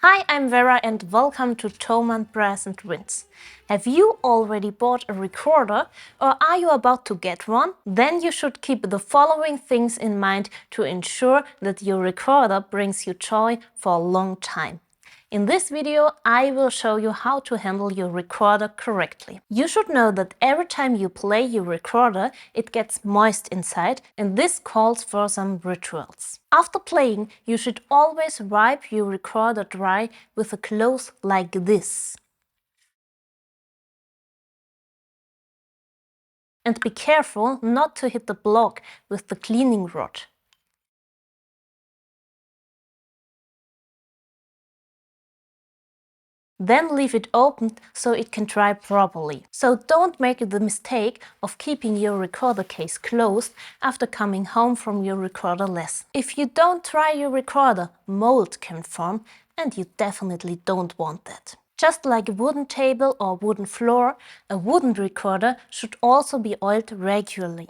Hi, I'm Vera and welcome to Thomann Brass and Winds. Have you already bought a recorder or are you about to get one? Then you should keep the following things in mind to ensure that your recorder brings you joy for a long time. In this video, I will show you how to handle your recorder correctly. You should know that every time you play your recorder, it gets moist inside, and this calls for some rituals. After playing, you should always wipe your recorder dry with a cloth like this. And be careful not to hit the block with the cleaning rod. Then leave it open so it can dry properly. So don't make the mistake of keeping your recorder case closed after coming home from your recorder lesson. If you don't dry your recorder, mold can form and you definitely don't want that. Just like a wooden table or wooden floor, a wooden recorder should also be oiled regularly.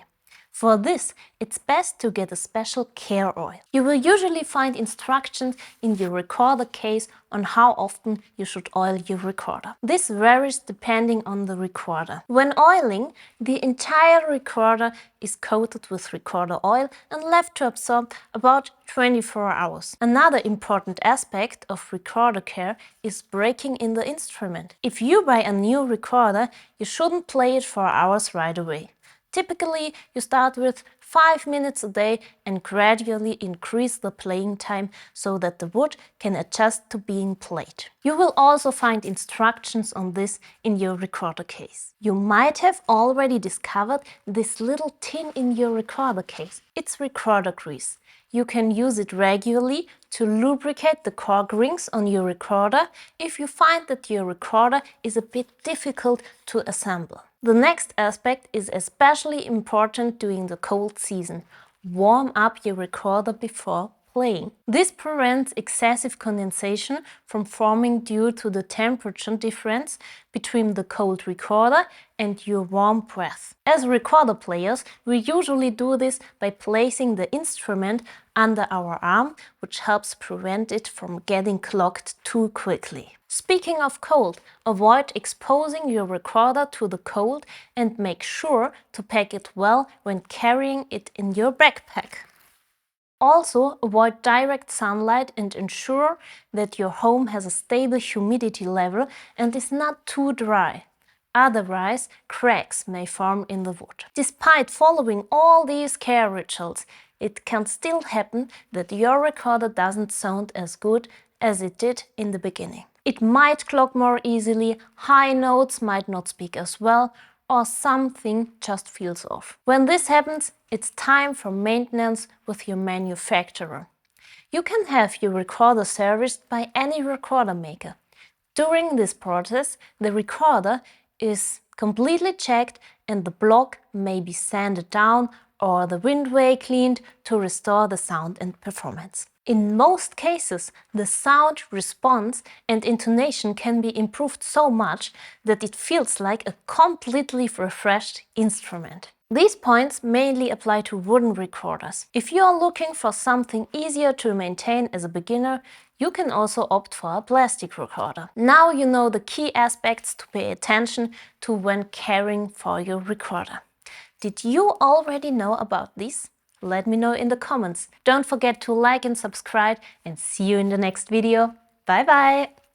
For this, it's best to get a special care oil. You will usually find instructions in your recorder case on how often you should oil your recorder. This varies depending on the recorder. When oiling, the entire recorder is coated with recorder oil and left to absorb about 24 hours. Another important aspect of recorder care is breaking in the instrument. If you buy a new recorder, you shouldn't play it for hours right away. Typically, you start with 5 minutes a day and gradually increase the playing time so that the wood can adjust to being played. You will also find instructions on this in your recorder case. You might have already discovered this little tin in your recorder case. It's recorder grease. You can use it regularly to lubricate the cork rings on your recorder if you find that your recorder is a bit difficult to assemble. The next aspect is especially important during the cold season. Warm up your recorder before playing. This prevents excessive condensation from forming due to the temperature difference between the cold recorder and your warm breath. As recorder players, we usually do this by placing the instrument under our arm, which helps prevent it from getting clogged too quickly. Speaking of cold, avoid exposing your recorder to the cold and make sure to pack it well when carrying it in your backpack. Also, avoid direct sunlight and ensure that your home has a stable humidity level and is not too dry. Otherwise, cracks may form in the wood. Despite following all these care rituals, it can still happen that your recorder doesn't sound as good as it did in the beginning. It might clog more easily, high notes might not speak as well, or something just feels off. When this happens, it's time for maintenance with your manufacturer. You can have your recorder serviced by any recorder maker. During this process, the recorder is completely checked and the block may be sanded down or the windway cleaned to restore the sound and performance. In most cases, the sound, response and intonation can be improved so much that it feels like a completely refreshed instrument. These points mainly apply to wooden recorders. If you are looking for something easier to maintain as a beginner, you can also opt for a plastic recorder. Now you know the key aspects to pay attention to when caring for your recorder. Did you already know about this? Let me know in the comments. Don't forget to like and subscribe and see you in the next video. Bye bye!